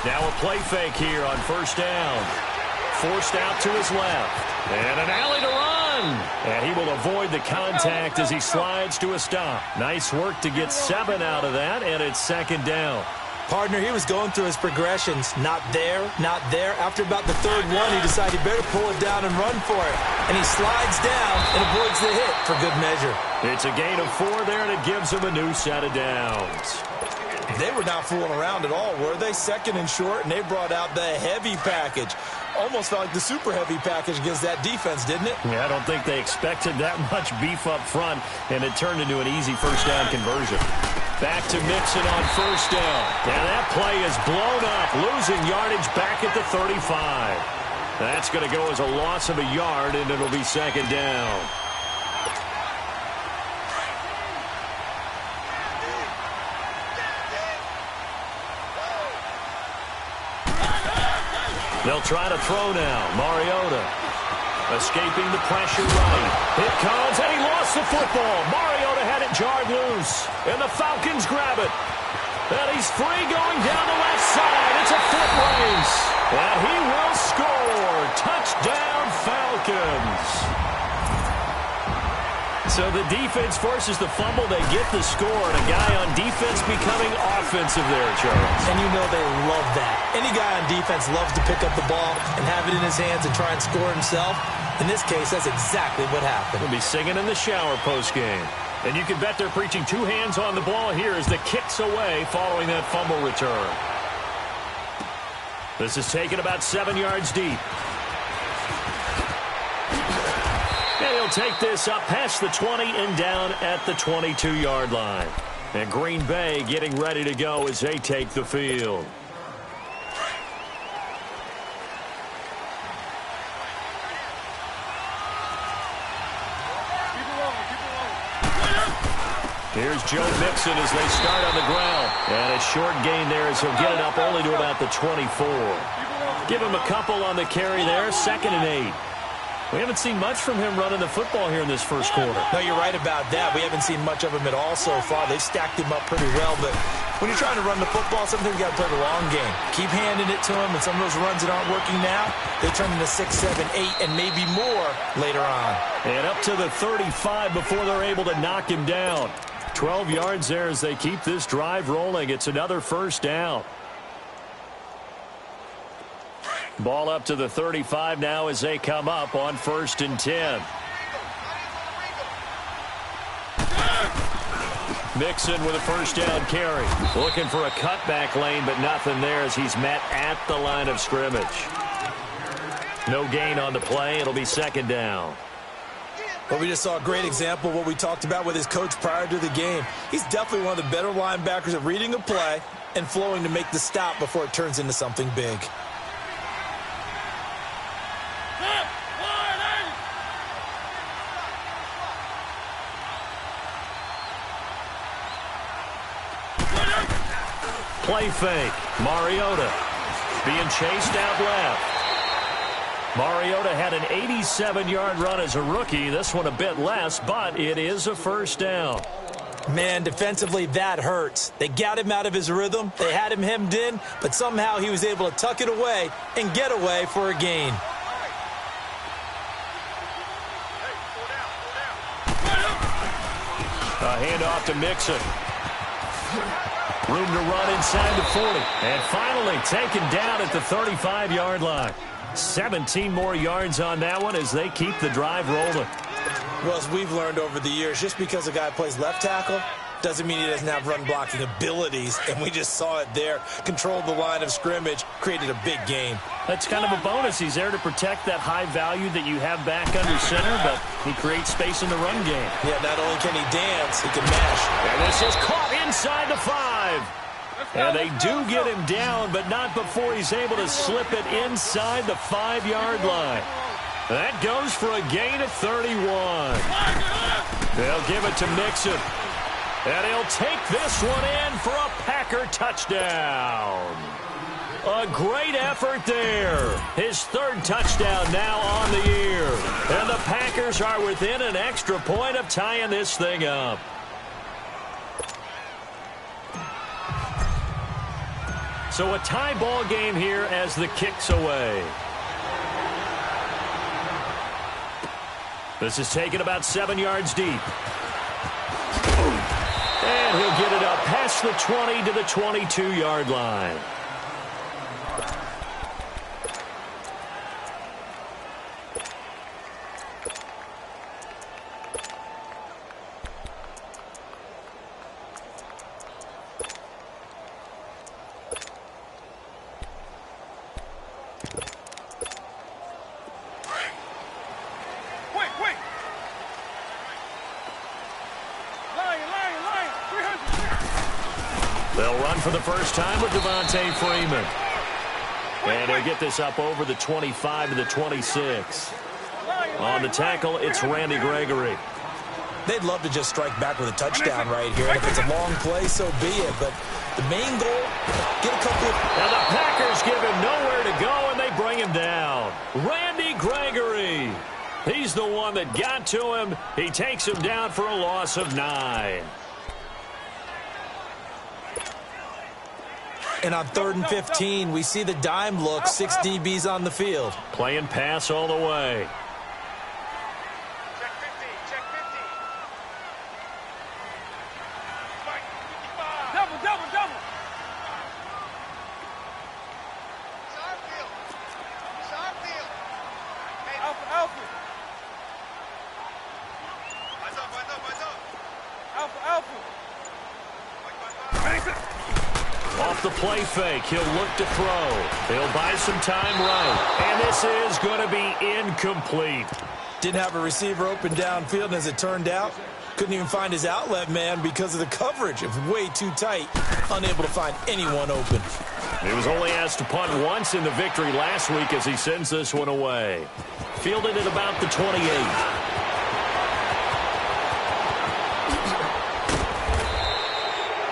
Now a play fake here on first down. Forced out to his left. And an alley to run. And he will avoid the contact as he slides to a stop. Nice work to get 7 out of that, and it's second down. Partner, he was going through his progressions. Not there, not there. After about the third one, he decided he better pull it down and run for it. And he slides down and avoids the hit for good measure. It's a gain of 4 there, and it gives him a new set of downs. They were not fooling around at all, were they? Second and short, and they brought out the heavy package. Almost felt like the super heavy package against that defense, didn't it? Yeah, I don't think they expected that much beef up front, and it turned into an easy first down conversion. Back to Mixon on first down. And that play is blown up, losing yardage back at the 35. That's going to go as a loss of a yard, and it'll be second down. They'll try to throw now. Mariota escaping the pressure right. It comes, and he lost the football. Mariota had it jarred loose, and the Falcons grab it. And he's free going down the left side. It's a foot race. And he will score. Touchdown, Falcons. So the defense forces the fumble. They get the score, and a guy on defense becoming offensive there, Charles. And you know they love that. Any guy on defense loves to pick up the ball and have it in his hands and try and score himself. In this case, that's exactly what happened. He'll be singing in the shower post-game. And you can bet they're preaching 2 hands on the ball here as the kick's away following that fumble return. This is taken about 7 yards deep. And he'll take this up past the 20 and down at the 22-yard line. And Green Bay getting ready to go as they take the field. Here's Joe Mixon as they start on the ground. And a short gain there as he'll get it up only to about the 24. Give him a couple on the carry there. 2nd and 8. We haven't seen much from him running the football here in this first quarter. No, you're right about that. We haven't seen much of him at all so far. They've stacked him up pretty well, but when you're trying to run the football, sometimes you got to play the long game. Keep handing it to him, and some of those runs that aren't working now, they turn into 6, 7, 8, and maybe more later on. And up to the 35 before they're able to knock him down. 12 yards there as they keep this drive rolling. It's another first down. Ball up to the 35 now as they come up on 1st and 10. Mixon with a first down carry. Looking for a cutback lane, but nothing there as he's met at the line of scrimmage. No gain on the play. It'll be second down. Well, we just saw a great example of what we talked about with his coach prior to the game. He's definitely one of the better linebackers at reading a play and flowing to make the stop before it turns into something big. Play fake. Mariota being chased out left. Mariota had an 87-yard run as a rookie. This one a bit less, but it is a first down. Man, defensively, that hurts. They got him out of his rhythm. They had him hemmed in, but somehow he was able to tuck it away and get away for a gain. A handoff to Mixon. Room to run inside the 40. And finally taken down at the 35-yard line. 17 more yards on that one as they keep the drive rolling. Well, as we've learned over the years, just because a guy plays left tackle doesn't mean he doesn't have run blocking abilities. And we just saw it there. Controlled the line of scrimmage, created a big gain. That's kind of a bonus. He's there to protect that high value that you have back under center, but he creates space in the run game. Yeah, not only can he dance, he can mash. And this is caught inside the 5. And they do get him down, but not before he's able to slip it inside the 5-yard line. That goes for a gain of 31. They'll give it to Mixon. And he'll take this one in for a Packer touchdown. A great effort there. His 3rd touchdown now on the year. And the Packers are within an extra point of tying this thing up. So a tie ball game here as the kick's away. This is taken about 7 yards deep. And he'll get it up past the 20 to the 22-yard line. They'll run for the first time with Devontae Freeman. And he'll get this up over the 25 to the 26. On the tackle, it's Randy Gregory. They'd love to just strike back with a touchdown right here. And if it's a long play, so be it. But the main goal, get a couple of... And the Packers give him nowhere to go, and they bring him down. Randy Gregory. He's the one that got to him. He takes him down for a loss of 9. And on 3rd and 15, we see the dime look, 6 DBs on the field. Playing pass all the way. Check 50, check 50. Double, double, double. It's our field. It's our field. Hey, Alpha, Alpha. Eyes up, eyes up, eyes up. Alpha, Alpha. Off the play fake, he'll look to throw. He'll buy some time right. And this is going to be incomplete. Didn't have a receiver open downfield, and as it turned out, couldn't even find his outlet man because of the coverage. It was way too tight, unable to find anyone open. He was only asked to punt once in the victory last week as he sends this one away. Fielded at about the 28.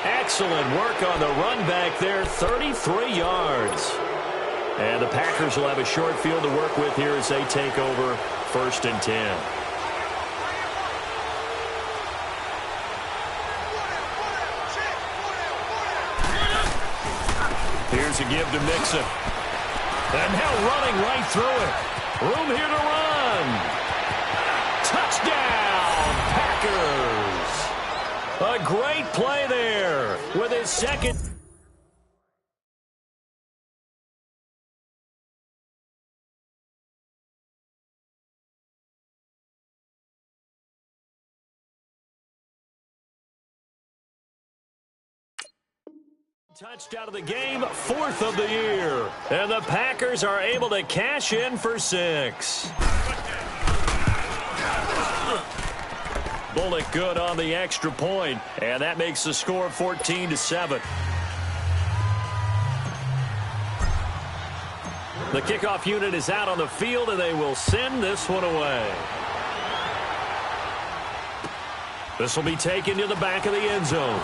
Excellent work on the run back there, 33 yards. And the Packers will have a short field to work with here as they take over 1st and 10. Here's a give to Mixon. And now running right through it. Room here to run. Touchdown, Packers. A great play there with his second. Touchdown of the game, 4th of the year. And the Packers are able to cash in for 6. Bullock good on the extra point, and that makes the score 14-7. The kickoff unit is out on the field, and they will send this one away. This will be taken to the back of the end zone.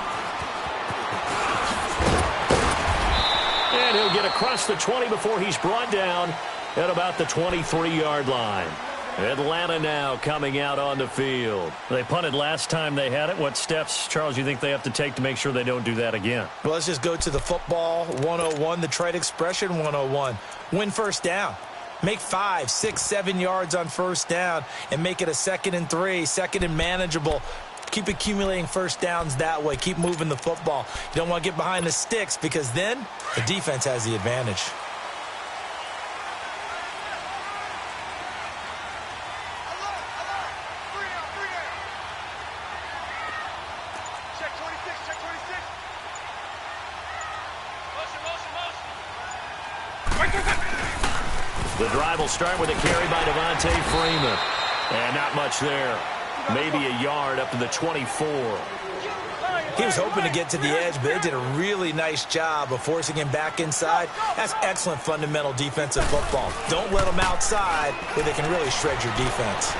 And he'll get across the 20 before he's brought down at about the 23-yard line. Atlanta now coming out on the field. They punted last time they had it. What steps, Charles, you think they have to take to make sure they don't do that again? Well, let's just go to the football 101, the trade expression 101. Win first down. Make 5, 6, 7 yards on first down and make it a 2nd and 3, 2nd and manageable. Keep accumulating first downs that way. Keep moving the football. You don't want to get behind the sticks because then the defense has the advantage. The drive will start with a carry by Devontae Freeman. And not much there. Maybe a yard up to the 24. He was hoping to get to the edge, but they did a really nice job of forcing him back inside. That's excellent fundamental defensive football. Don't let them outside where they can really shred your defense.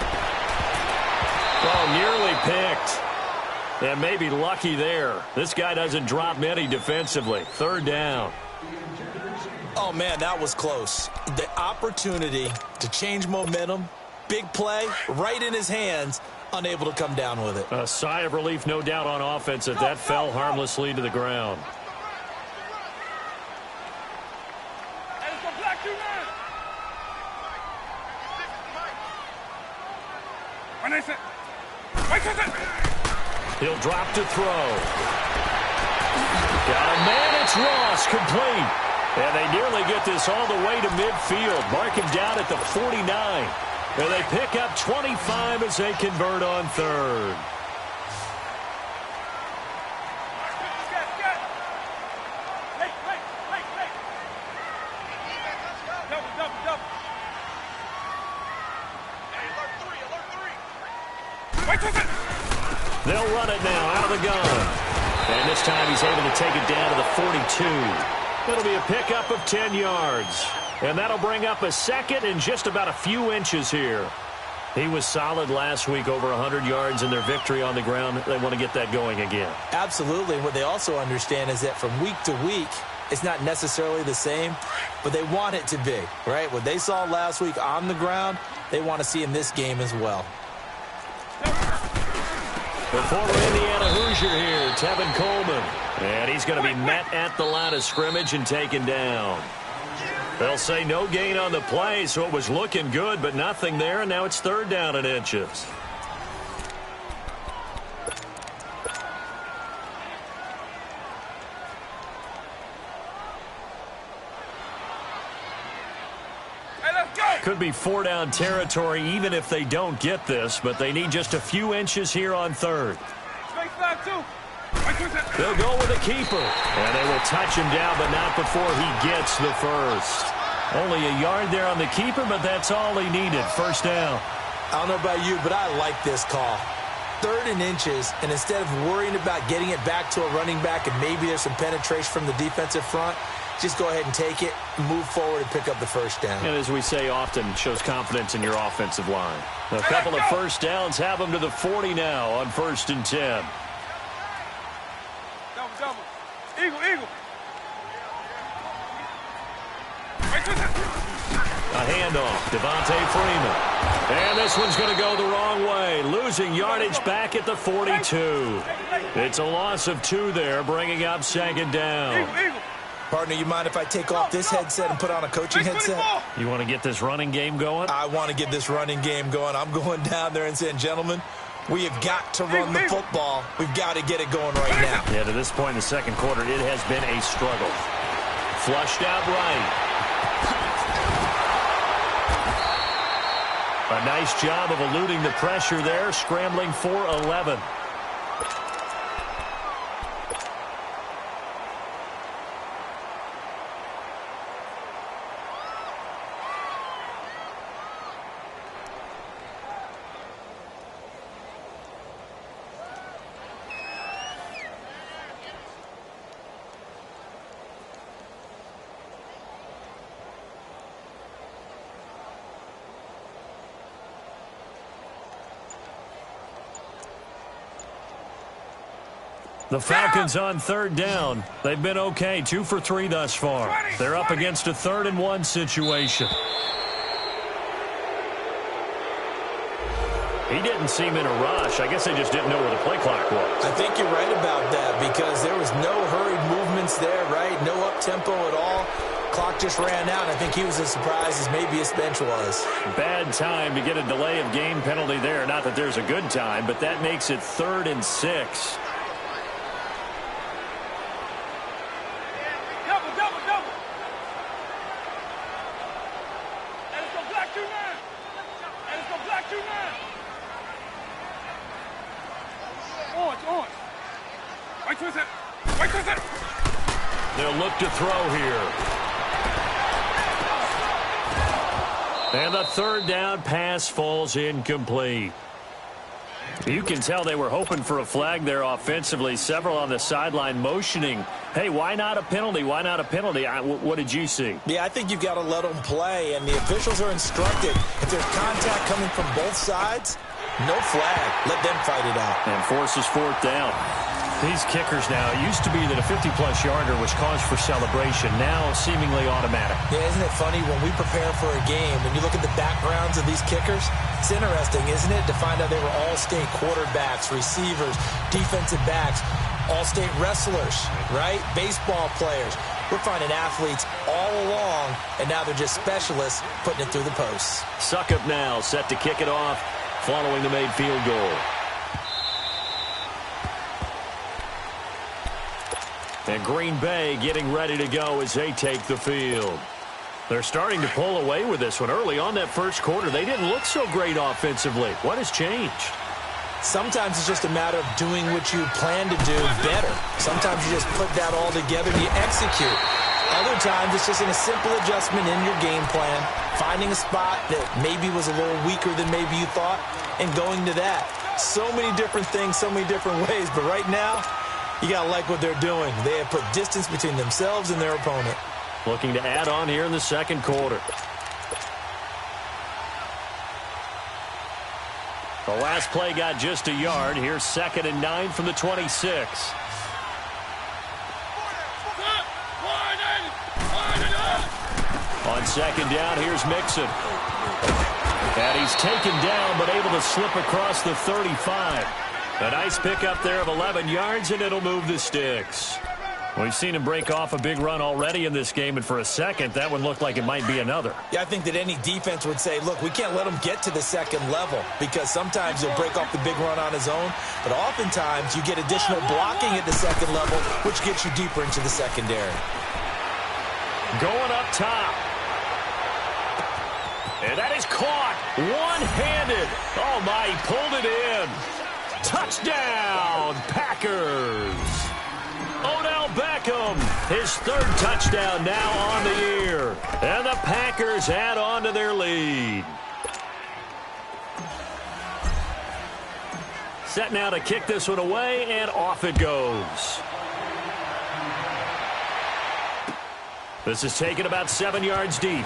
Well, nearly picked. And maybe lucky there. This guy doesn't drop many defensively. 3rd down. Oh, man, that was close. The opportunity to change momentum, big play, right in his hands, unable to come down with it. A sigh of relief, no doubt, on offense that fell harmlessly to the ground. He'll drop to throw. Got a man, it's Ross, complete. And they nearly get this all the way to midfield. Mark him down at the 49. And they pick up 25 as they convert on third. They'll run it now out of the gun. And this time he's able to take it down to the 42. It'll be a pickup of 10 yards. And that'll bring up a second and just about a few inches here. He was solid last week, over 100 yards in their victory on the ground. They want to get that going again. Absolutely. And what they also understand is that from week to week, it's not necessarily the same, but they want it to be, right? What they saw last week on the ground, they want to see in this game as well. The former Indiana Hoosier here, Tevin Coleman. And he's going to be met at the line of scrimmage and taken down. They'll say no gain on the play, so it was looking good, but nothing there, and now it's third down and inches. Could be four-down territory even if they don't get this, but they need just a few inches here on third. They'll go with a keeper, and they will touch him down, but not before he gets the first. Only a yard there on the keeper, but that's all he needed. First down. I don't know about you, but I like this call. Third and inches, and instead of worrying about getting it back to a running back and maybe there's some penetration from the defensive front, just go ahead and take it, move forward, and pick up the first down. And as we say often, shows confidence in your offensive line. A couple of first downs have them to the 40 now on 1st and 10. Double. Eagle. A handoff, Devontae Freeman. And this one's going to go the wrong way, losing yardage back at the 42. It's a loss of 2 there, bringing up second down. Partner, you mind if I take off this headset and put on a coaching headset? You want to get this running game going? I want to get this running game going. I'm going down there and saying, gentlemen, we have got to run the football. We've got to get it going right now. Yeah, to this point in the second quarter, it has been a struggle. Flushed out right. A nice job of eluding the pressure there, scrambling for 11. The Falcons on third down. They've been okay, 2 for 3 thus far. They're up against a 3rd and 1 situation. He didn't seem in a rush. I guess they just didn't know where the play clock was. I think you're right about that because there was no hurried movements there, right? No up-tempo at all. Clock just ran out. I think he was as surprised as maybe his bench was. Bad time to get a delay of game penalty there. Not that there's a good time, but that makes it 3rd and 6. They'll look to throw here. And the 3rd down pass falls incomplete. You can tell they were hoping for a flag there offensively. Several on the sideline motioning, hey, why not a penalty? Why not a penalty? What did you see? Yeah, I think you've got to let them play, and the officials are instructed. If there's contact coming from both sides, no flag. Let them fight it out. And forces 4th down. These kickers now, it used to be that a 50-plus yarder was cause for celebration. Now seemingly automatic. Yeah, isn't it funny when we prepare for a game, when you look at the backgrounds of these kickers, it's interesting, isn't it, to find out they were all-state quarterbacks, receivers, defensive backs, all-state wrestlers, right? Baseball players. We're finding athletes all along, and now they're just specialists putting it through the posts. Suckup now set to kick it off following the made field goal. And Green Bay getting ready to go as they take the field. They're starting to pull away with this one. Early on that first quarter, they didn't look so great offensively. What has changed? Sometimes it's just a matter of doing what you plan to do better. Sometimes you just put that all together and you execute. Other times it's just in a simple adjustment in your game plan, finding a spot that maybe was a little weaker than maybe you thought, and going to that. So many different things, so many different ways, but right now, you got to like what they're doing. They have put distance between themselves and their opponent. Looking to add on here in the second quarter. The last play got just a yard. Here's 2nd and 9 from the 26. On 2nd down, here's Mixon. And he's taken down, but able to slip across the 35. A nice pickup there of 11 yards, and it'll move the sticks. We've seen him break off a big run already in this game, and for a second, that one looked like it might be another. Yeah, I think that any defense would say, look, we can't let him get to the second level, because sometimes he'll break off the big run on his own, but oftentimes you get additional blocking at the second level, which gets you deeper into the secondary. Going up top. And that is caught one-handed. Oh, my, he pulled it in. Touchdown, Packers. Odell Beckham, his 3rd touchdown now on the year. And the Packers add on to their lead. Set now to kick this one away, and off it goes. This is taken about 7 yards deep.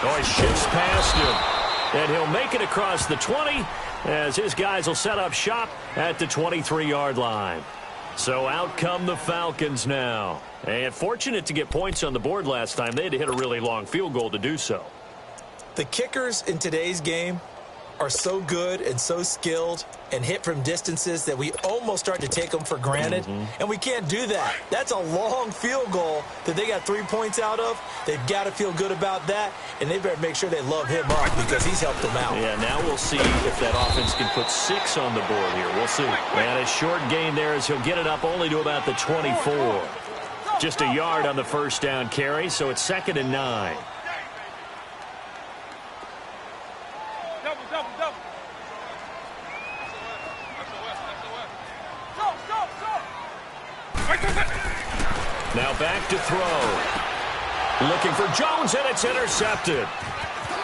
Oh, he shifts past him. And he'll make it across the 20 as his guys will set up shop at the 23-yard line. So out come the Falcons now. And fortunate to get points on the board last time. They had to hit a really long field goal to do so. The kickers in today's game are so good and so skilled and hit from distances that we almost start to take them for granted. And we can't do that. That's a long field goal that they got 3 points out of. They've got to feel good about that, and they better make sure they love him up because he's helped them out. Yeah, now we'll see if that offense can put 6 on the board here. We'll see. And a short gain there as he'll get it up only to about the 24. Just a yard on the first down carry, so it's 2nd and 9. Now back to throw. Looking for Jones, and it's intercepted.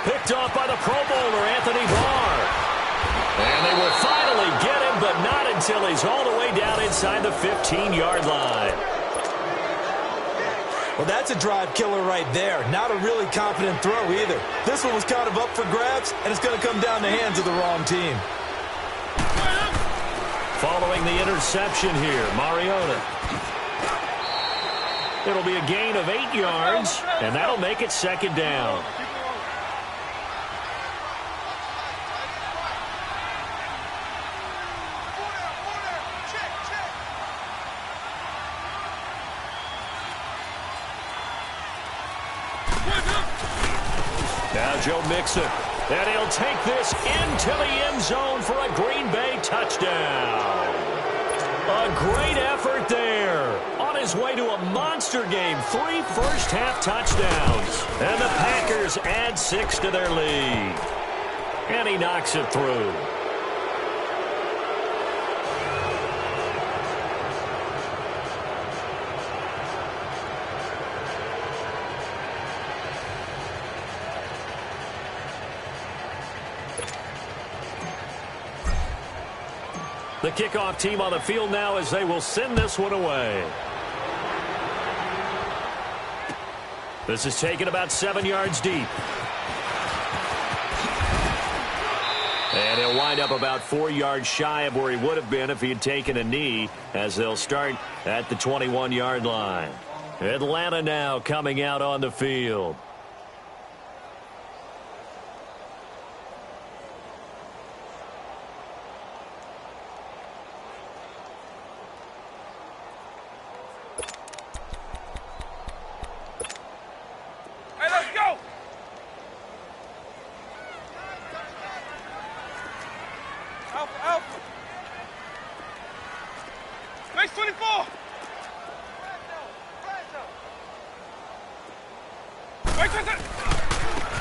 Picked off by the Pro Bowler, Anthony Barr. And they will finally get him, but not until he's all the way down inside the 15-yard line. Well, that's a drive killer right there. Not a really confident throw either. This one was kind of up for grabs, and it's going to come down the hands of the wrong team. Following the interception here, Mariota. It'll be a gain of 8 yards, and that'll make it 2nd down. Now Joe Mixon, and he'll take this into the end zone for a Green Bay touchdown. A great effort there. On his way to a monster game, 3 first-half touchdowns. And the Packers add 6 to their lead. And he knocks it through. The kickoff team on the field now as they will send this one away. This is taken about 7 yards deep. And he'll wind up about 4 yards shy of where he would have been if he had taken a knee, as they'll start at the 21-yard line. Atlanta now coming out on the field.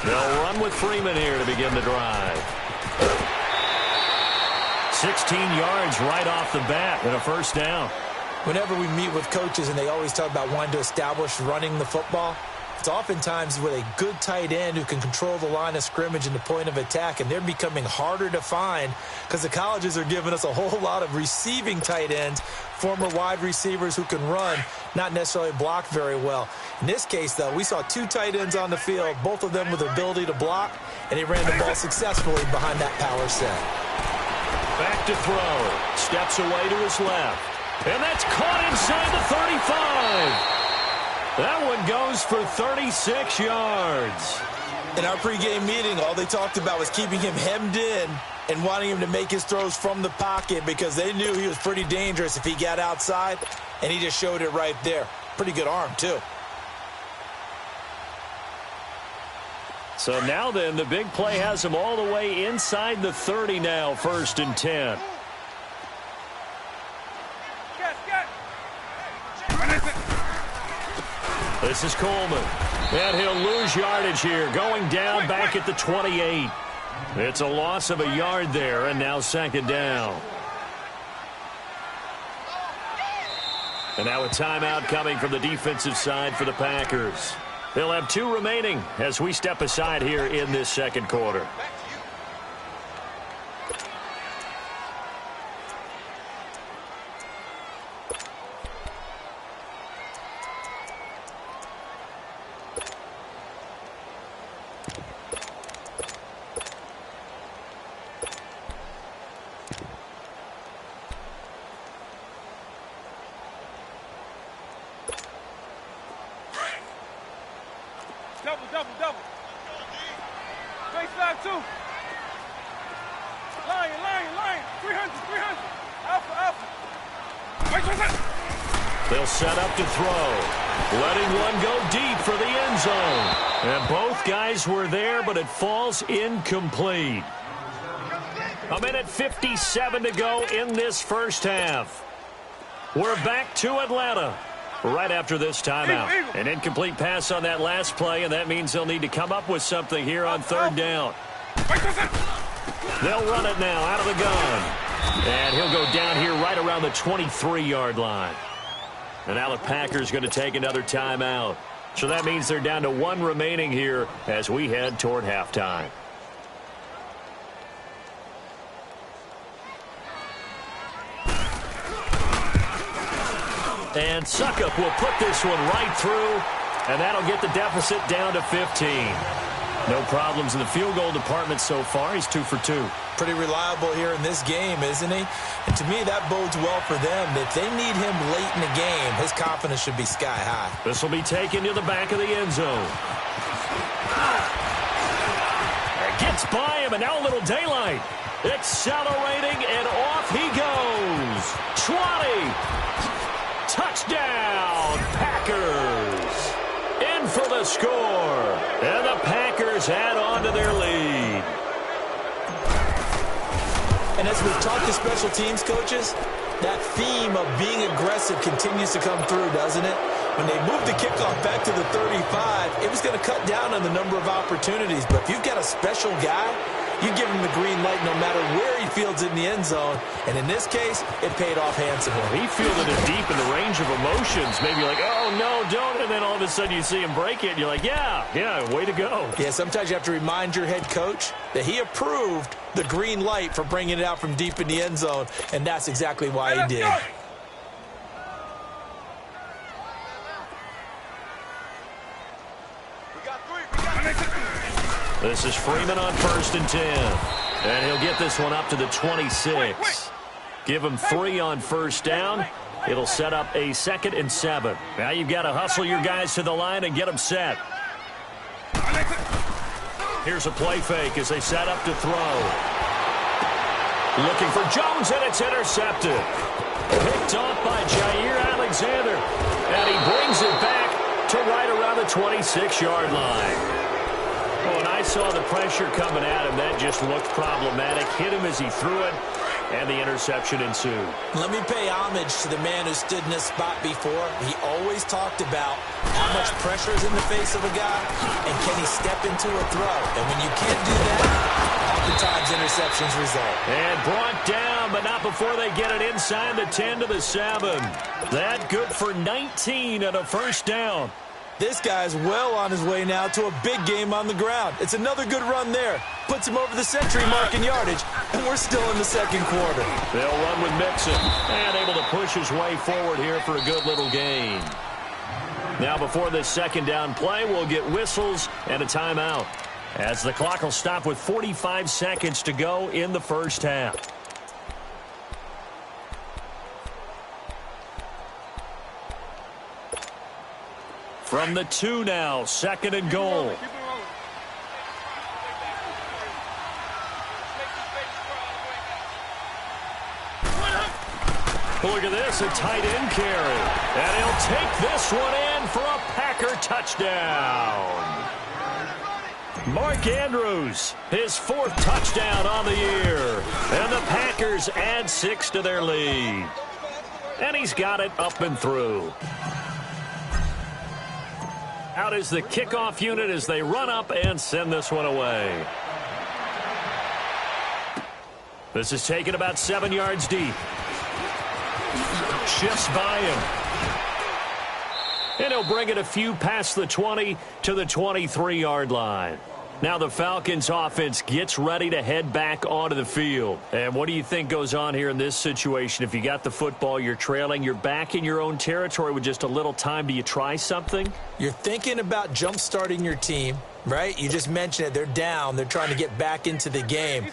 They'll run with Freeman here to begin the drive. 16 yards right off the bat and a first down. Whenever we meet with coaches and they always talk about wanting to establish running the football, it's oftentimes with a good tight end who can control the line of scrimmage and the point of attack, and they're becoming harder to find because the colleges are giving us a whole lot of receiving tight ends, former wide receivers who can run, not necessarily block very well. In this case, though, we saw two tight ends on the field, both of them with the ability to block, and he ran the ball successfully behind that power set. Back to throw. Steps away to his left. And that's caught inside the 35. That one goes for 36 yards. In our pregame meeting, all they talked about was keeping him hemmed in and wanting him to make his throws from the pocket because they knew he was pretty dangerous if he got outside, and he just showed it right there. Pretty good arm, too. So now then, the big play has him all the way inside the 30 now, 1st and 10. This is Coleman. And he'll lose yardage here, going down back at the 28. It's a loss of a yard there, and now 2nd down. And now a timeout coming from the defensive side for the Packers. They'll have 2 remaining as we step aside here in this 2nd quarter. Double. Face back, 2. Lion. 300. Alpha. They'll set up to throw. Letting one go deep for the end zone. And both guys were there, but it falls incomplete. 1:57 to go in this first half. We're back to Atlanta right after this timeout. An incomplete pass on that last play, and that means they'll need to come up with something here on 3rd down. They'll run it now out of the gun. And he'll go down here right around the 23-yard line. And now the Packers going to take another timeout. So that means they're down to 1 remaining here as we head toward halftime. And Suckup will put this one right through, and that'll get the deficit down to 15. No problems in the field goal department so far. He's 2 for 2. Pretty reliable here in this game, isn't he? And to me, that bodes well for them. If they need him late in the game, his confidence should be sky high. This will be taken to the back of the end zone. It gets by him, and now a little daylight. Accelerating, and off he goes. 20. Touchdown, Packers. In for the score. And the Packers add on to their lead. And as we've talked to special teams coaches, that theme of being aggressive continues to come through, doesn't it? When they moved the kickoff back to the 35, it was going to cut down on the number of opportunities. But if you've got a special guy, you give him the green light no matter where he fields it in the end zone. And in this case, it paid off handsomely. He fielded it deep in the range of emotions. Maybe like, oh, no, don't. And then all of a sudden you see him break it, and you're like, yeah, way to go. Yeah, sometimes you have to remind your head coach that he approved the green light for bringing it out from deep in the end zone, and that's exactly why he did. This is Freeman on 1st and 10. And he'll get this one up to the 26. Give him 3 on 1st down. It'll set up a 2nd and 7. Now you've got to hustle your guys to the line and get them set. Here's a play fake as they set up to throw. Looking for Jones, and it's intercepted. Picked off by Jair Alexander. And he brings it back to right around the 26-yard line. Oh, and I saw the pressure coming at him. That just looked problematic. Hit him as he threw it. and the interception ensued. Let me pay homage to the man who stood in this spot before. He always talked about how much pressure is in the face of a guy, and can he step into a throw. And when you can't do that, oftentimes interceptions result. And brought down, but not before they get it inside the 10 to the 7. That good for 19 and a first down. This guy's well on his way now to a big game on the ground. It's another good run there. Puts him over the century mark in yardage, and we're still in the second quarter. They'll run with Mixon, and able to push his way forward here for a good little gain. Now before this second down play, we'll get whistles and a timeout, as the clock will stop with 45 seconds to go in the first half. From the 2 now, second and goal. Look at this, a tight end carry. And he'll take this one in for a Packer touchdown. Mark Andrews, his 4th touchdown on the year. And the Packers add 6 to their lead. And he's got it up and through. Out is the kickoff unit as they run up and send this one away. This is taken about 7 yards deep. Shifts by him. And he'll bring it a few past the 20 to the 23-yard line. Now the Falcons offense gets ready to head back onto the field. And what do you think goes on here in this situation? If you got the football, you're trailing, you're back in your own territory with just a little time. Do you try something? You're thinking about jump-starting your team, right? You just mentioned it. They're down. They're trying to get back into the game.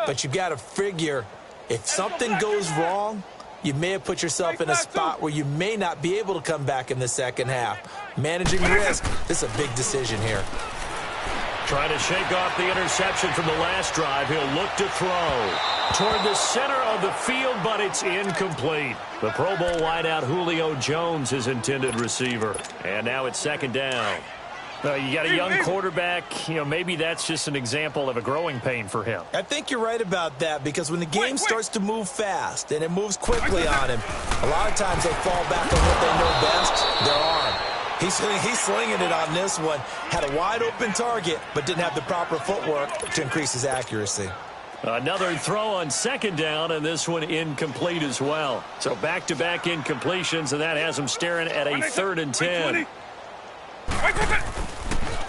But you've got to figure if something goes wrong, you may have put yourself in a spot where you may not be able to come back in the second half. Managing risk, this is a big decision here. Trying to shake off the interception from the last drive. He'll look to throw toward the center of the field, but it's incomplete. The Pro Bowl wideout Julio Jones, his intended receiver. And now it's second down. You got a young quarterback. Maybe that's just an example of a growing pain for him. I think you're right about that, because when the game starts to move fast and it moves quickly on him, a lot of times they fall back on what they know best, their arm. He's slinging it on this one. Had a wide-open target, but didn't have the proper footwork to increase his accuracy. Another throw on second down, and this one incomplete as well. So back-to-back incompletions, and that has him staring at a 3rd and 10.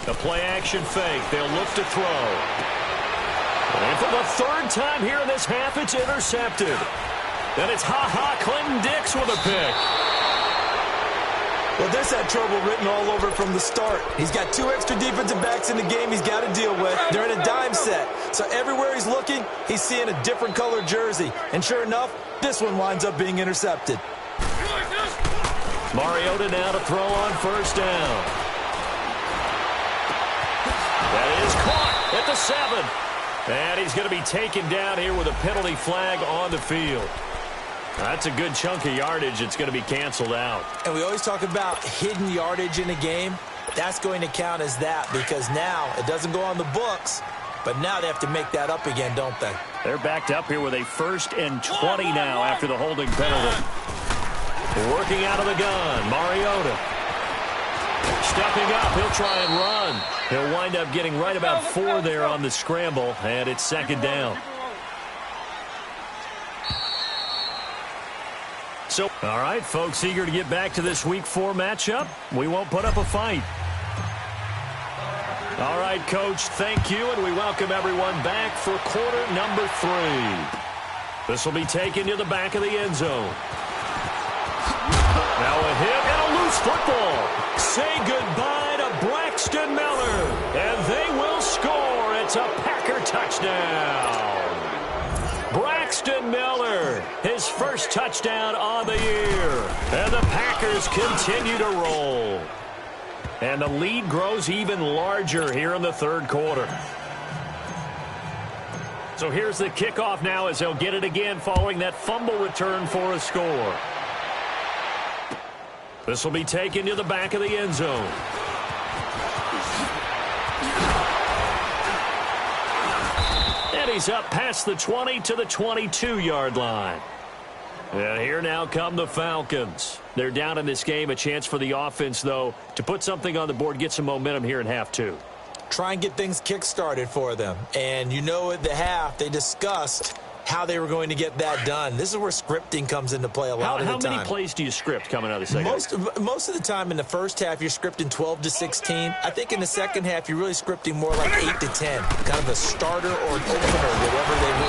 The play-action fake. They'll look to throw. And for the 3rd time here in this half, it's intercepted. Then it's Clinton Dix with a pick. Well, this had trouble written all over from the start. He's got 2 extra defensive backs in the game he's got to deal with. They're in a dime set. So everywhere he's looking, he's seeing a different color jersey. And sure enough, this one winds up being intercepted. Mariota now to throw on first down. That is caught at the 7. And he's going to be taken down here with a penalty flag on the field. That's a good chunk of yardage. It's going to be canceled out. And we always talk about hidden yardage in a game. That's going to count as that, because now it doesn't go on the books, but now they have to make that up again, don't they? They're backed up here with a 1st and 20 now after the holding penalty. Working out of the gun, Mariota. Stepping up, he'll try and run. He'll wind up getting right about 4 there on the scramble, and it's second down. So, all right, folks, eager to get back to this Week 4 matchup. We won't put up a fight. All right, Coach, thank you, and we welcome everyone back for quarter number 3. This will be taken to the back of the end zone. Now a hit and a loose football. Say goodbye to Braxton Miller, and they will score. It's a Packer touchdown. Braxton Miller, his 1st touchdown on the year. And the Packers continue to roll. And the lead grows even larger here in the 3rd quarter. So here's the kickoff now as they'll get it again following that fumble return for a score. This will be taken to the back of the end zone. And And he's up past the 20 to the 22-yard line. And here now come the Falcons. They're down in this game. A chance for the offense, though, to put something on the board, get some momentum here in half two. Try and get things kick-started for them. And you know at the half, they discussed how they were going to get that done. This is where scripting comes into play a lot of the time. How many plays do you script coming out of the second half? Most of the time in the first half, you're scripting 12 to 16. I think in the second half, you're really scripting more like 8 to 10. Kind of a starter or an opener,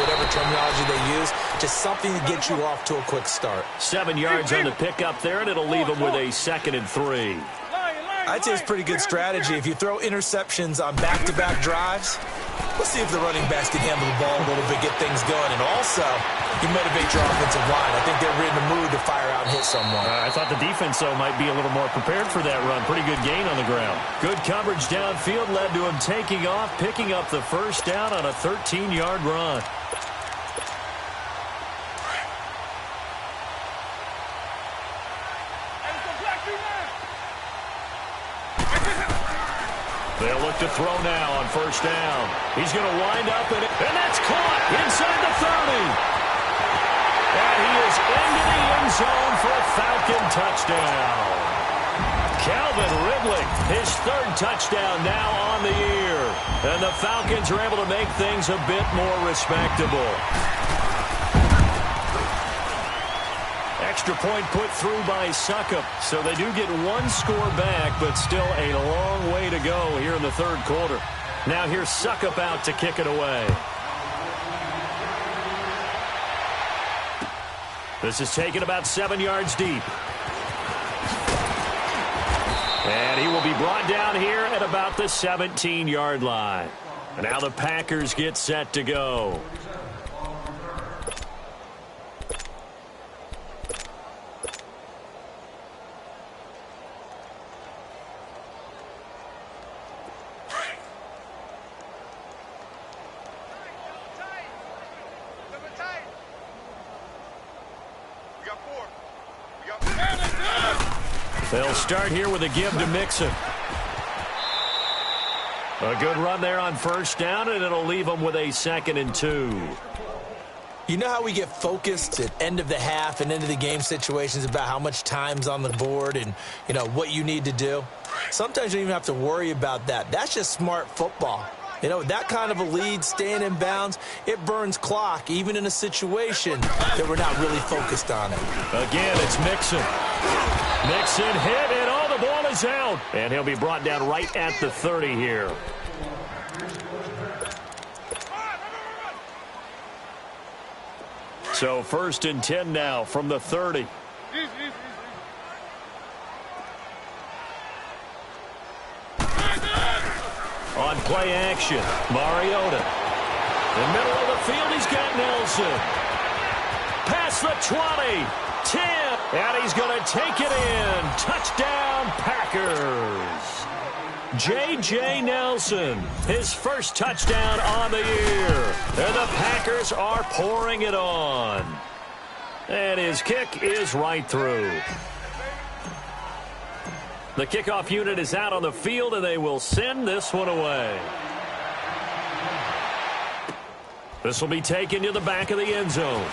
whatever terminology they use. Just something to get you off to a quick start. 7 yards on the pickup there, and it'll leave them with a 2nd and 3. I'd say it's pretty good strategy. If you throw interceptions on back-to-back drives, let's see if the running backs can handle the ball a little bit, get things going. And also, you motivate your offensive line. I think they're in the mood to fire out and hit someone. I thought the defense, though, might be a little more prepared for that run. Pretty good gain on the ground. Good coverage downfield led to him taking off, picking up the first down on a 13-yard run. They'll look to throw now on first down. He's going to wind up, and that's caught inside the 30. And he is into the end zone for a Falcon touchdown. Calvin Ridley, his 3rd touchdown now on the year. And the Falcons are able to make things a bit more respectable. Extra point put through by Suckup. So they do get 1 score back, but still a long way to go here in the 3rd quarter. Now here's Suckup out to kick it away. This is taken about 7 yards deep. And he will be brought down here at about the 17-yard line. And now the Packers get set to go. They'll start here with a give to Mixon. A good run there on first down, and it'll leave them with a 2nd and 2. You know how we get focused at end of the half and end of the game situations about how much time's on the board and, you know, what you need to do? Sometimes you don't even have to worry about that. That's just smart football. You know, that kind of a lead, staying in bounds, it burns clock, even in a situation that we're not really focused on it. Again, it's Mixon. Mixon hit, and the ball is out. And he'll be brought down right at the 30 here. So 1st and 10 now from the 30. On play action, Mariota. In the middle of the field, he's got Nelson. Past the 20, 10, and he's going to take it in. Touchdown, Packers. J.J. Nelson, his 1st touchdown on the year. And the Packers are pouring it on. And his kick is right through. The kickoff unit is out on the field, and they will send this one away. This will be taken to the back of the end zone.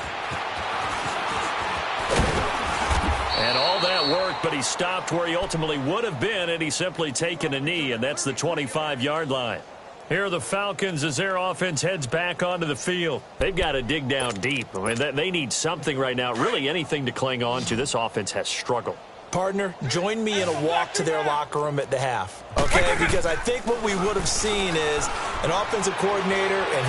And all that worked, but he stopped where he ultimately would have been, and he's simply taken a knee, and that's the 25-yard line. Here are the Falcons as their offense heads back onto the field. They've got to dig down deep. I mean, they need something right now, really anything to cling on to. This offense has struggled. Partner, join me in a walk to their locker room at the half, okay? Because I think what we would have seen is an offensive coordinator and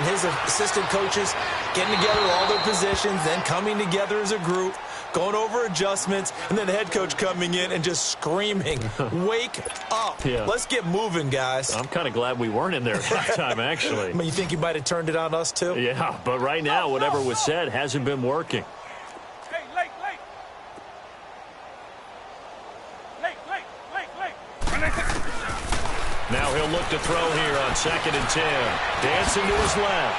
his assistant coaches getting together all their positions, then coming together as a group, going over adjustments, and then the head coach coming in and just screaming, wake up. Yeah. Let's get moving, guys. I'm kind of glad we weren't in there at that time, actually. I mean, you think you might have turned it on us, too? Yeah, but right now, whatever was said hasn't been working. Now he'll look to throw here on 2nd and 10. Dancing to his left.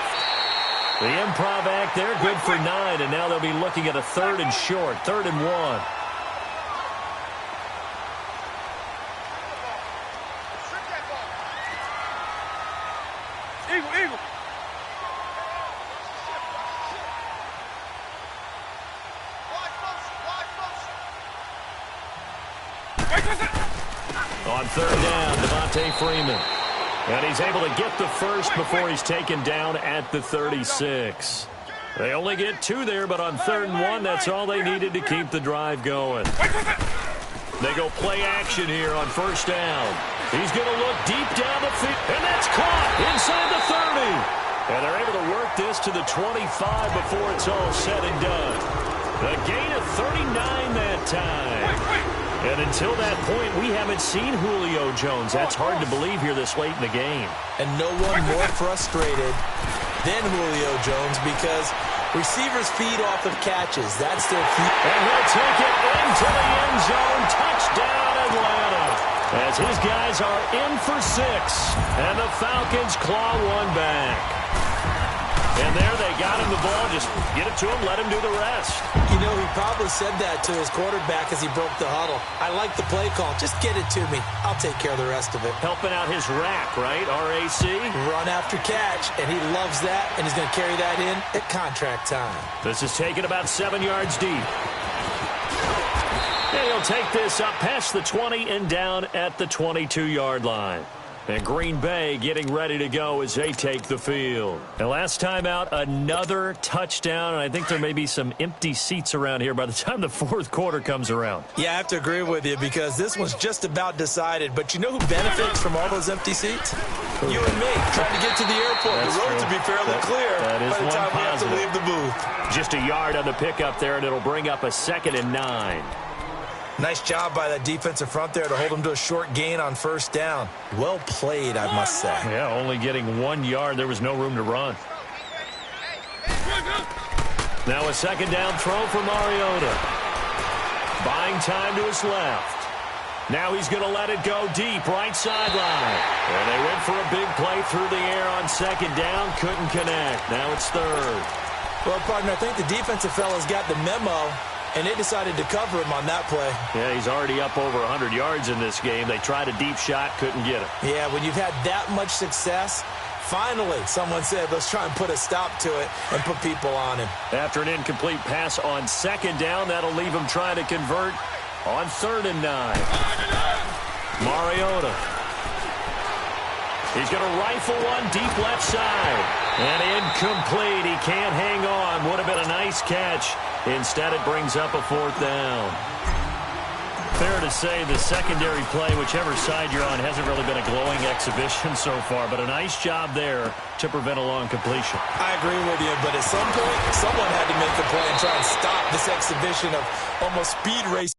The improv act there, good for 9, and now they'll be looking at a 3rd and short, 3rd and 1. On third down, Devontae Freeman. And he's able to get the first before he's taken down at the 36. They only get 2 there, but on 3rd and 1, that's all they needed to keep the drive going. They go play action here on 1st down. He's going to look deep down the field, and that's caught inside the 30. And they're able to work this to the 25 before it's all said and done. A gain of 39 that time. And until that point, we haven't seen Julio Jones. That's hard to believe here this late in the game. And no one more frustrated than Julio Jones because receivers feed off of catches. That's their feed. And he'll take it into the end zone. Touchdown, Atlanta. As his guys are in for 6. And the Falcons claw one back. And there they got him the ball. Just get it to him, let him do the rest. You know, he probably said that to his quarterback as he broke the huddle. I like the play call. Just get it to me. I'll take care of the rest of it. Helping out his rack, right? RAC. Run after catch, and he loves that, and he's going to carry that in at contract time. This is taken about 7 yards deep. And he'll take this up past the 20 and down at the 22-yard line. And Green Bay getting ready to go as they take the field. And last time out, another touchdown. And I think there may be some empty seats around here by the time the 4th quarter comes around. Yeah, I have to agree with you because this one's just about decided. But you know who benefits from all those empty seats? You and me, trying to get to the airport. That's the roads true. will be fairly clear that is by the time we have to leave the booth. Just a yard on the pickup there, and it'll bring up a 2nd and 9. Nice job by that defensive front there to hold them to a short gain on 1st down. Well played, I must say. Yeah, only getting 1 yard. There was no room to run. Now a 2nd down throw for Mariota. Buying time to his left. Now he's going to let it go deep, right sideline. And they went for a big play through the air on 2nd down. Couldn't connect. Now it's 3rd. Well, partner, I think the defensive fella's got the memo, and they decided to cover him on that play. Yeah, he's already up over 100 yards in this game. They tried a deep shot, couldn't get it. Yeah, when you've had that much success, finally someone said, let's try and put a stop to it and put people on him. After an incomplete pass on 2nd down, that'll leave him trying to convert on 3rd and 9. Mariota. He's going to rifle one deep left side. And incomplete. He can't hang on. Would have been a nice catch. Instead, it brings up a 4th down. Fair to say the secondary play, whichever side you're on, hasn't really been a glowing exhibition so far, but a nice job there to prevent a long completion. I agree with you, but at some point, someone had to make the play and try and stop this exhibition of almost speed race.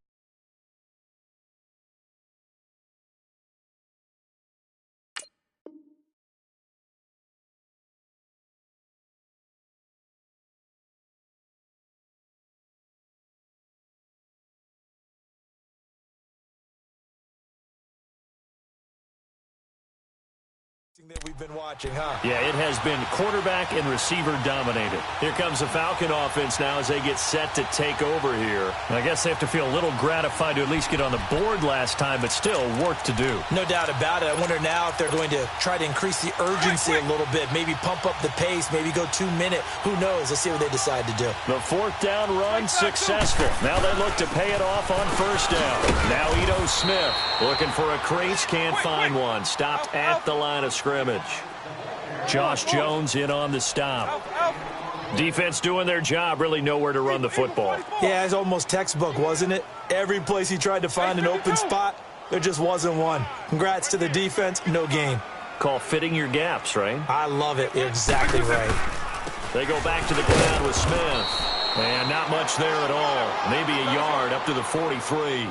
That we've been watching, huh? Yeah, it has been quarterback and receiver dominated. Here comes the Falcon offense now as they get set to take over here. I guess they have to feel a little gratified to at least get on the board last time, but still work to do. No doubt about it. I wonder now if they're going to try to increase the urgency a little bit, maybe pump up the pace, maybe go 2-minute. Who knows? Let's see what they decide to do. The 4th down run successful. Now they look to pay it off on 1st down. Now Ito Smith looking for a crease, can't find one. Stopped at the line of scrimmage. Josh Jones in on the stop. Defense doing their job, really nowhere to run the football. Yeah, it's almost textbook, wasn't it? Every place he tried to find an open spot, there just wasn't one. Congrats to the defense, no gain. Call fitting your gaps, right? I love it. You're exactly right. They go back to the ground with Smith. And not much there at all. Maybe a yard up to the 43.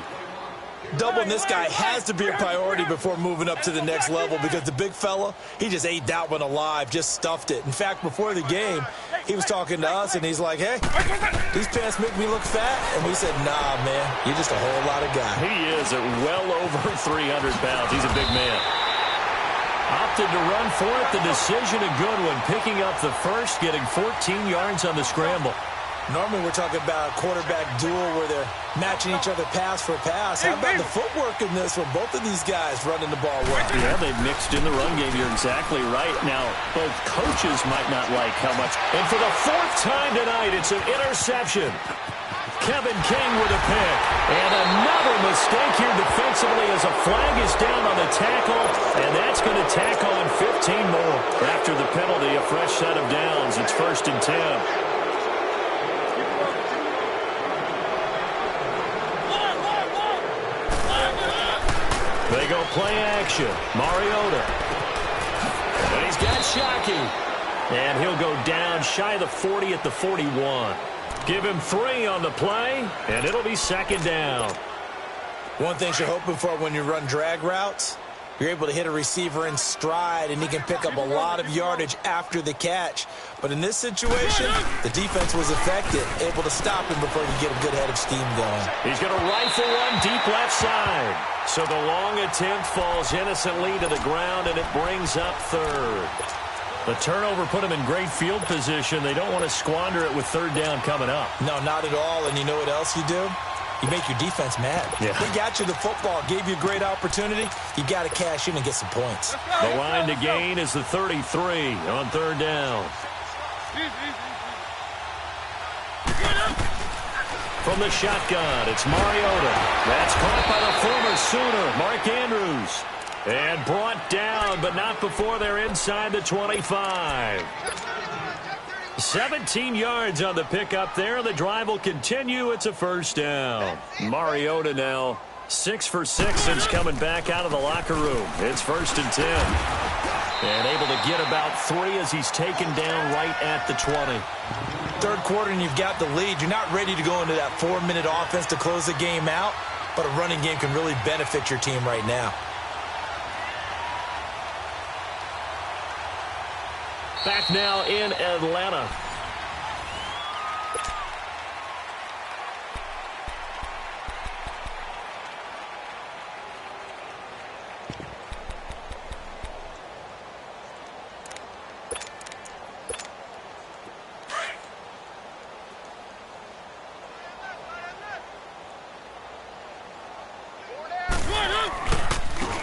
Doubling this guy has to be a priority before moving up to the next level because the big fella, he just ate that one alive, just stuffed it. In fact, before the game, he was talking to us, and he's like, hey, these pants make me look fat. And we said, nah, man, you're just a whole lot of guy. He is at well over 300 pounds. He's a big man. Opted to run for it. The decision a good one. Picking up the first, getting 14 yards on the scramble. Normally we're talking about a quarterback duel where they're matching each other pass for pass. How about the footwork in this from both of these guys running the ball well? Yeah, they've mixed in the run game. You're exactly right. Now, both coaches might not like how much. And for the 4th time tonight, it's an interception. Kevin King with a pick. And another mistake here defensively as a flag is down on the tackle, and that's going to tack on 15 more. After the penalty, a fresh set of downs. It's 1st and 10. They go play action. Mariota. And he's got Shockey. And he'll go down shy of the 40 at the 41. Give him 3 on the play, and it'll be 2nd down. One thing you're hoping for when you run drag routes, you're able to hit a receiver in stride, and he can pick up a lot of yardage after the catch. But in this situation, the defense was effective, able to stop him before he could get a good head of steam going. He's going to rifle one deep left side. So the long attempt falls innocently to the ground, and it brings up 3rd. The turnover put them in great field position. They don't want to squander it with 3rd down coming up. No, not at all. And you know what else you do? You make your defense mad. Yeah. They got you the football, gave you a great opportunity. You got to cash in and get some points. The line to gain is the 33 on 3rd down. From the shotgun, it's Mariota. That's caught by the former Sooner, Mark Andrews. And brought down, but not before they're inside the 25. 17 yards on the pickup there. The drive will continue. It's a 1st down. Mariota now 6 for 6 since coming back out of the locker room. It's 1st and 10. And able to get about 3 as he's taken down right at the 20. 3rd quarter and you've got the lead. You're not ready to go into that 4-minute offense to close the game out, but a running game can really benefit your team right now. Back now in Atlanta.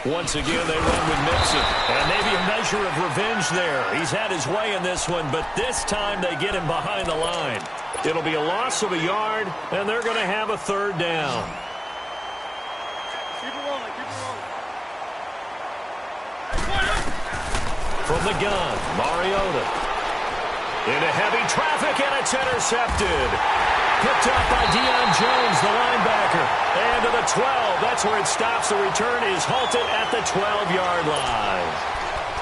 Once again, they run with Mixon. And maybe a measure of revenge there. He's had his way in this one, but this time they get him behind the line. It'll be a loss of a yard, and they're going to have a 3rd down. Keep it rolling, keep it rolling. From the gun, Mariota. Into heavy traffic, and it's intercepted. Picked up by Deion Jones, the linebacker. And to the 12. That's where it stops. The return is halted at the 12-yard line.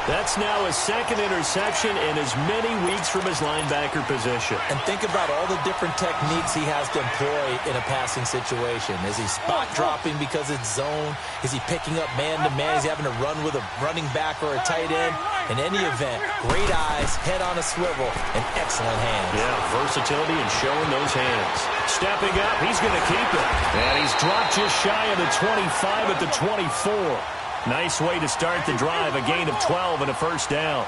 That's now his 2nd interception in as many weeks from his linebacker position. And think about all the different techniques he has to employ in a passing situation. Is he spot dropping because it's zone? Is he picking up man-to-man? Is he having to run with a running back or a tight end? In any event, great eyes, head on a swivel, and excellent hands. Yeah, versatility and showing those hands. Stepping up, he's going to keep it. And he's dropped just shy of the 25 at the 24. Nice way to start the drive, a gain of 12 and a 1st down.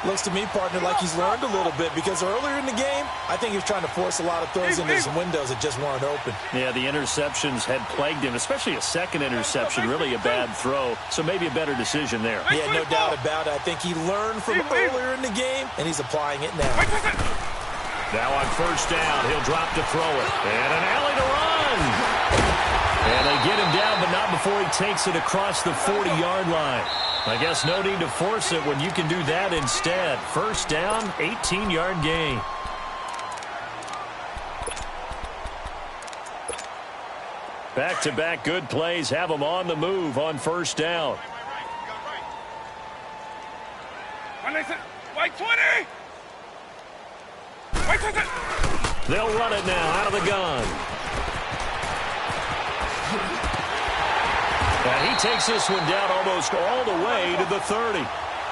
Looks to me, partner, like he's learned a little bit because earlier in the game, I think he was trying to force a lot of throws into some windows that just weren't open. Yeah, the interceptions had plagued him, especially a 2nd interception, really a bad throw, so maybe a better decision there. Yeah, no doubt about it. I think he learned from earlier in the game, and he's applying it now. Now on 1st down, he'll drop to throw it. And an alley to run. And they get him down, but not before he takes it across the 40-yard line. I guess no need to force it when you can do that instead. 1st down, 18-yard gain. Back-to-back good plays have them on the move on 1st down. White 20! White 20! They'll run it now out of the gun. And he takes this one down almost all the way to the 30.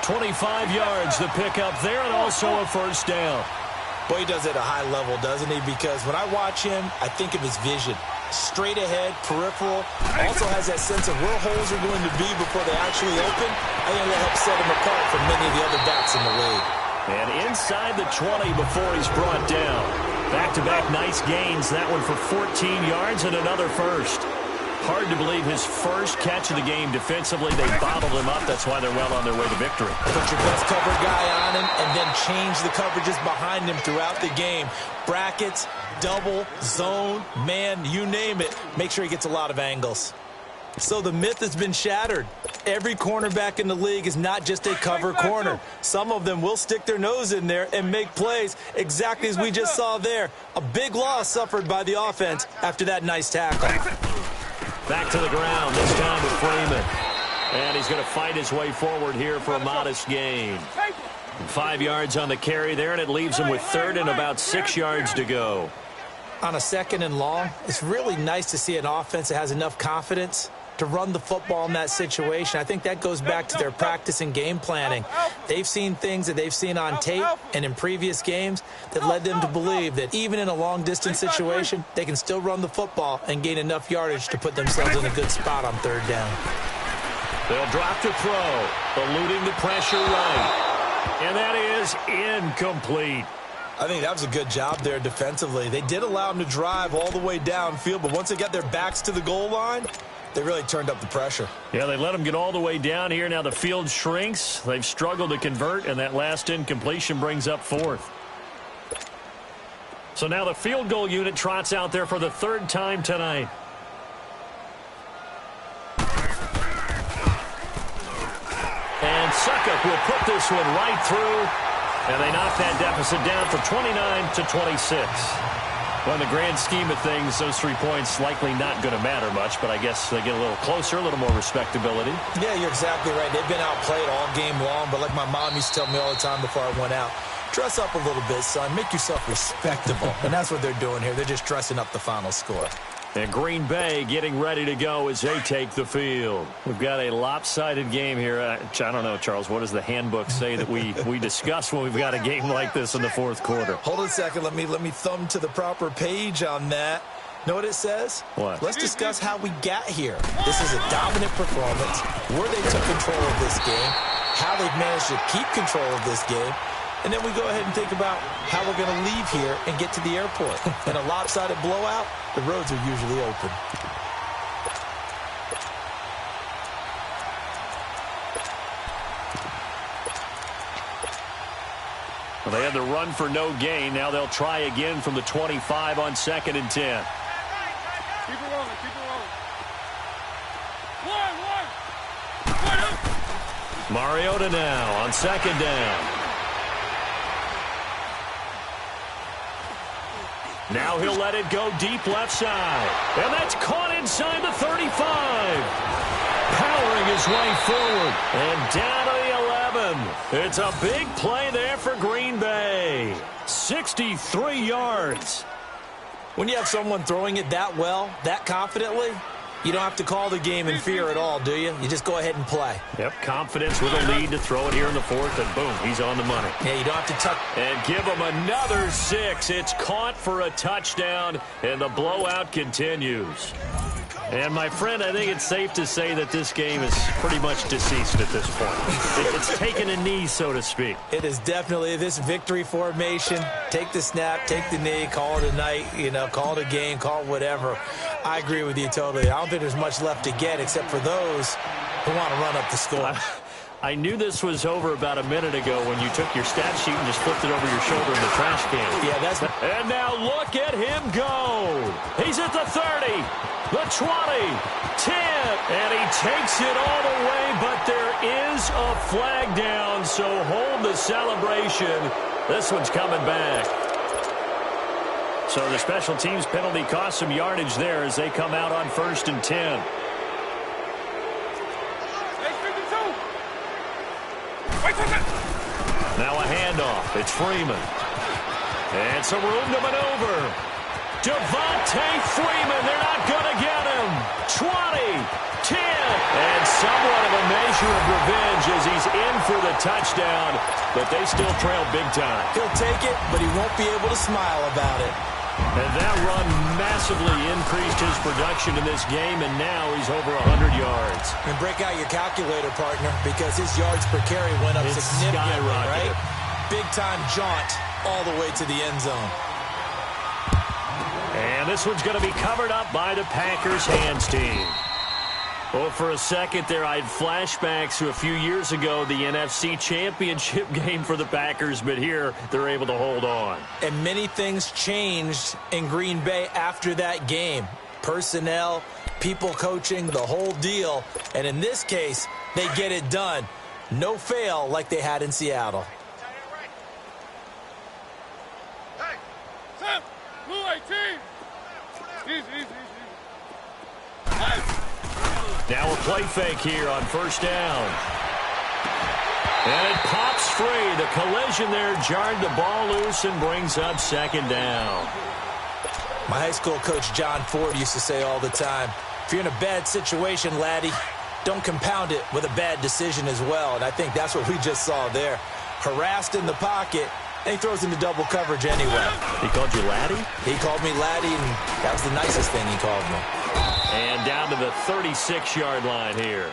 25 yards to pick up there, and also a 1st down. Boy, he does it at a high level, doesn't he? Because when I watch him, I think of his vision. Straight ahead, peripheral. Also has that sense of where holes are going to be before they actually open. I think that helps set him apart from many of the other backs in the league. And inside the 20 before he's brought down. Back-to-back nice gains. That one for 14 yards and another 1st. Hard to believe his first catch of the game defensively. They bottled him up. That's why they're well on their way to victory. Put your best cover guy on him and then change the coverages behind him throughout the game. Brackets, double, zone, man, you name it. Make sure he gets a lot of angles. So the myth has been shattered. Every cornerback in the league is not just a cover corner. Some of them will stick their nose in there and make plays exactly as we just saw there. A big loss suffered by the offense after that nice tackle. Back to the ground, this time with Freeman. And he's going to fight his way forward here for a modest gain. 5 yards on the carry there, and it leaves him with third and about 6 yards to go. On a 2nd and long, it's really nice to see an offense that has enough confidence to run the football in that situation. I think that goes back to their practice and game planning. They've seen things that they've seen on tape and in previous games that led them to believe that even in a long-distance situation, they can still run the football and gain enough yardage to put themselves in a good spot on 3rd down. They'll drop to throw, eluding the pressure right. And that is incomplete. I think that was a good job there defensively. They did allow them to drive all the way downfield, but once they got their backs to the goal line, they really turned up the pressure. Yeah, they let them get all the way down here. Now the field shrinks. They've struggled to convert, and that last incompletion brings up 4th. So now the field goal unit trots out there for the 3rd time tonight. And Suckup will put this one right through. And they knock that deficit down from 29 to 26. Well, in the grand scheme of things, those 3 points likely not going to matter much, but I guess they get a little closer, a little more respectability. Yeah, you're exactly right. They've been outplayed all game long, but like my mom used to tell me all the time before I went out, dress up a little bit, son. Make yourself respectable. And that's what they're doing here. They're just dressing up the final score. And Green Bay getting ready to go as they take the field. We've got a lopsided game here. I don't know, Charles, what does the handbook say that we discuss when we've got a game like this in the 4th quarter? Hold on a second. Let me thumb to the proper page on that. Know what it says? What? Let's discuss how we got here. This is a dominant performance, where they took control of this game, how they've managed to keep control of this game, and then we go ahead and think about how we're going to leave here and get to the airport. In a lopsided blowout, the roads are usually open. Well, they had the run for no gain. Now they'll try again from the 25 on 2nd and 10. Keep it rolling, keep it rolling. One. Mariota now on 2nd down. Now he'll let it go deep left side. And that's caught inside the 35. Powering his way forward. And down to the 11. It's a big play there for Green Bay. 63 yards. When you have someone throwing it that well, that confidently, you don't have to call the game in fear at all, do you? You just go ahead and play. Yep, confidence with a lead to throw it here in the 4th, and boom, he's on the money. Yeah, you don't have to tuck. And give him another 6. It's caught for a touchdown, and the blowout continues. And, my friend, I think it's safe to say that this game is pretty much deceased at this point. It's taken a knee, so to speak. It is definitely this victory formation. Take the snap, take the knee, call it a night, call it a game, call it whatever. I agree with you totally. I don't think there's much left to get except for those who want to run up the score. I knew this was over about a minute ago when you took your stat sheet and just flipped it over your shoulder in the trash can. Yeah, that's... And now look at him go. He's at the 30, the 20, 10, and he takes it all the way, but there is a flag down, so hold the celebration. This one's coming back. So the special teams penalty cost some yardage there as they come out on 1st and 10. Now a handoff. It's Freeman. And some room to maneuver. Devontae Freeman. They're not going to get him. 20, 10. And somewhat of a measure of revenge as he's in for the touchdown. But they still trail big time. He'll take it, but he won't be able to smile about it. And that run massively increased his production in this game, and now he's over 100 yards. And break out your calculator, partner, because his yards per carry went up significantly, right? Big-time jaunt all the way to the end zone. And And this one's going to be covered up by the Packers hands team. Well, for a second there, I had flashbacks to a few years ago, the NFC Championship game for the Packers, but here they're able to hold on. And many things changed in Green Bay after that game. Personnel, people coaching, the whole deal. And in this case, they get it done. No fail like they had in Seattle. Hey, Sam, blue 18. Easy. Nice. Now a play fake here on first down. And it pops free. The collision there jarred the ball loose and brings up second down. My high school coach, John Ford, used to say all the time, if you're in a bad situation, laddie, don't compound it with a bad decision as well. And I think that's what we just saw there. Harassed in the pocket, and he throws into double coverage anyway. He called you laddie? He called me laddie, and that was the nicest thing he called me. And down to the 36-yard line here.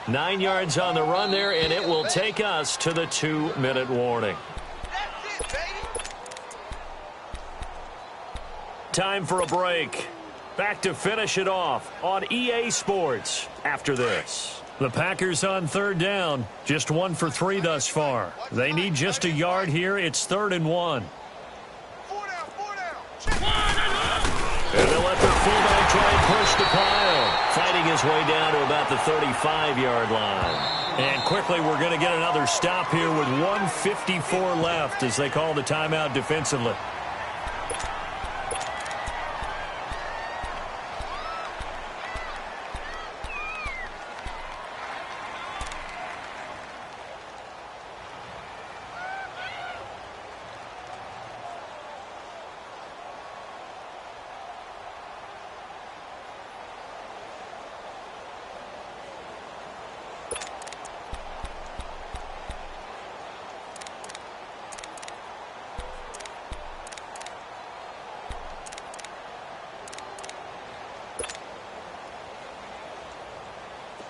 9 yards on the run there, and it will take us to the 2-minute warning. That's it, baby. Time for a break. Back to finish it off on EA Sports after this. The Packers on third down. Just 1 for 3 thus far. They need just a yard here. It's 3rd and 1. 4 down. And they'll let their fullback try and push the pile. Fighting his way down to about the 35-yard line. And quickly we're going to get another stop here with 1:54 left as they call the timeout defensively.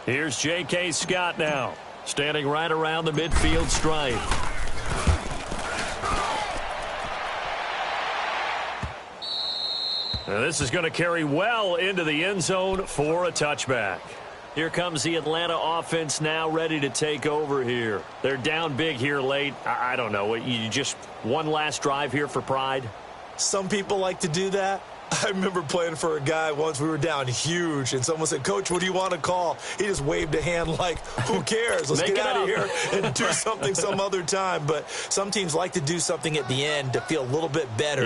Here's J.K. Scott now, standing right around the midfield stripe. Now this is going to carry well into the end zone for a touchback. Here comes the Atlanta offense now ready to take over here. They're down big here late. I don't know. You just one last drive here for pride? Some people like to do that. I remember playing for a guy once. We were down huge, and someone said, Coach, what do you want to call? He just waved a hand like, who cares? Let's get out of here and do something some other time. But some teams like to do something at the end to feel a little bit better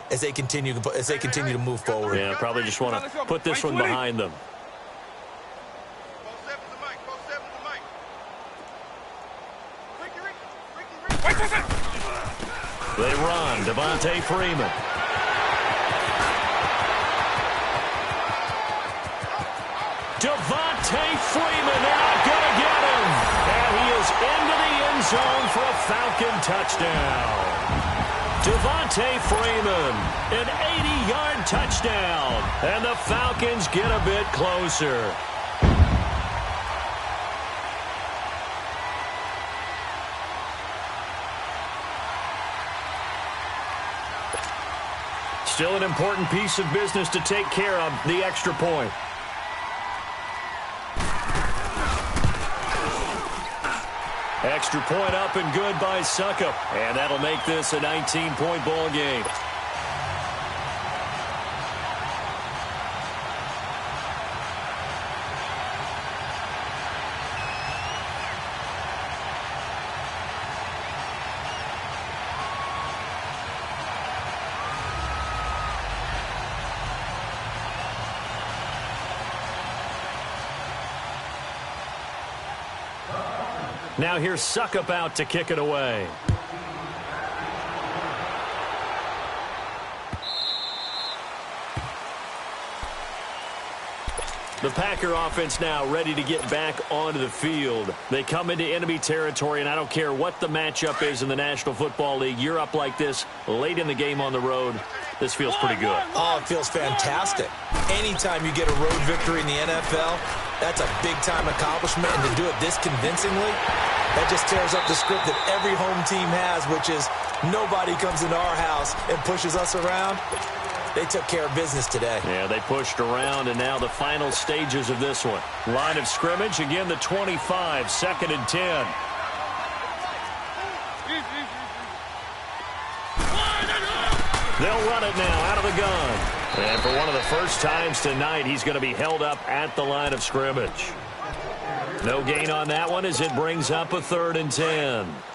as they continue to move forward. Yeah, probably just want to put this one behind them. They run. Devontae Freeman. Devontae Freeman, they're not going to get him. And he is into the end zone for a Falcon touchdown. Devontae Freeman, an 80-yard touchdown. And the Falcons get a bit closer. Still an important piece of business to take care of, the extra point. Extra point up and good by Suckup. And that'll make this a 19-point ball game. Now here's Suckup out to kick it away. The Packer offense now ready to get back onto the field. They come into enemy territory, and I don't care what the matchup is in the National Football League. You're up like this late in the game on the road. This feels pretty good. Oh, it feels fantastic. Anytime you get a road victory in the NFL, that's a big-time accomplishment, and to do it this convincingly, that just tears up the script that every home team has, which is nobody comes into our house and pushes us around. They took care of business today. Yeah, they pushed around, and now the final stages of this one. Line of scrimmage, again the 25, 2nd and 10. They'll run it now out of the gun. And for one of the first times tonight, he's going to be held up at the line of scrimmage. No gain on that one as it brings up a 3rd and 10.